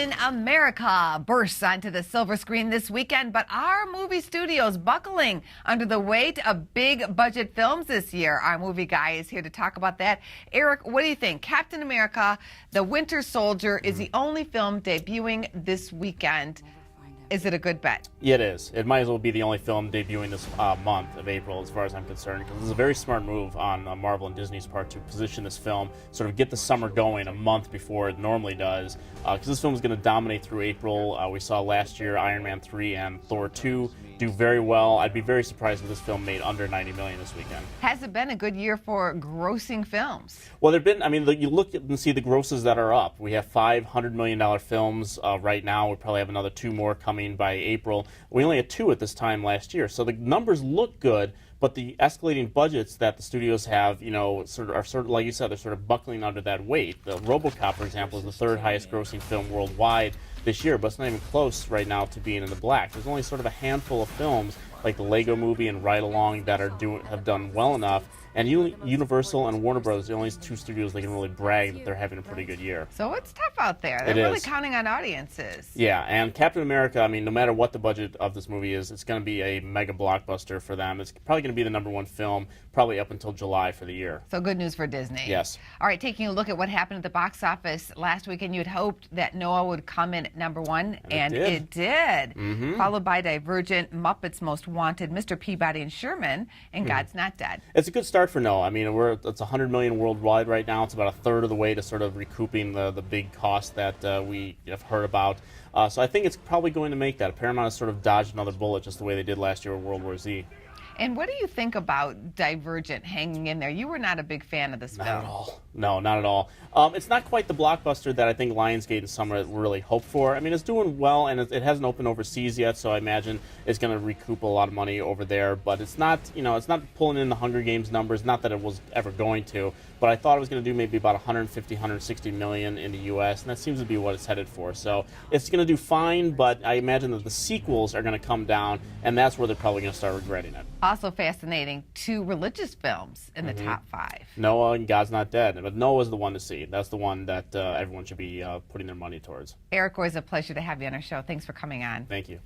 Captain America bursts onto the silver screen this weekend, but are movie studios buckling under the weight of big budget films this year? Our movie guy is here to talk about that. Eric, what do you think? Captain America, The Winter Soldier is the only film debuting this weekend. Is it a good bet? Yeah, it is. It might as well be the only film debuting this month of April, as far as I'm concerned, because this is a very smart move on Marvel and Disney's part to position this film, sort of get the summer going a month before it normally does, because this film is going to dominate through April. We saw last year Iron Man 3 and Thor 2 do very well. I'd be very surprised if this film made under $90 million this weekend. Has it been a good year for grossing films? Well, there've been, you look and see the grosses that are up. We have $500 million films right now. We probably have another 2 more coming by April. We only had 2 at this time last year. So the numbers look good, but the escalating budgets that the studios have, are sort of, like you said, they're sort of buckling under that weight. The RoboCop, for example, is the 3rd highest grossing film worldwide this year, but it's not even close right now to being in the black. There's only sort of a handful of films like the Lego Movie and Ride Along that have done well enough. And Universal and Warner Bros. The only 2 studios that can really brag that they're having a pretty good year. So it's tough out there. They're really counting on audiences. Yeah, and Captain America, no matter what the budget of this movie is, it's going to be a mega blockbuster for them. It's probably going to be the #1 film, probably up until July for the year. So good news for Disney. Yes. All right, taking a look at what happened at the box office last weekend, you had hoped that Noah would come in at #1, and it did. Followed by Divergent, Muppets Most Wanted, Mr. Peabody and Sherman, and God's Not Dead. It's a good start for Noah. It's $100 million worldwide right now. It's about a third of the way to sort of recouping the big cost that we have heard about. So I think it's probably going to make that. Paramount has sort of dodged another bullet just the way they did last year with World War Z. And what do you think about Divergent hanging in there? You were not a big fan of this film. Not at all. No, not at all. It's not quite the blockbuster that I think Lionsgate and Summer really hoped for. It's doing well, and it hasn't opened overseas yet, so I imagine it's going to recoup a lot of money over there. But it's not, it's not pulling in the Hunger Games numbers. Not that it was ever going to, but I thought it was going to do maybe about 150, 160 million in the U.S., and that seems to be what it's headed for. So it's going to do fine, but I imagine that the sequels are going to come down, and that's where they're probably going to start regretting it. Also fascinating, 2 religious films in the top 5. Noah and God's Not Dead. But Noah's the one to see. That's the one that everyone should be putting their money towards. Eric, always a pleasure to have you on our show. Thanks for coming on. Thank you.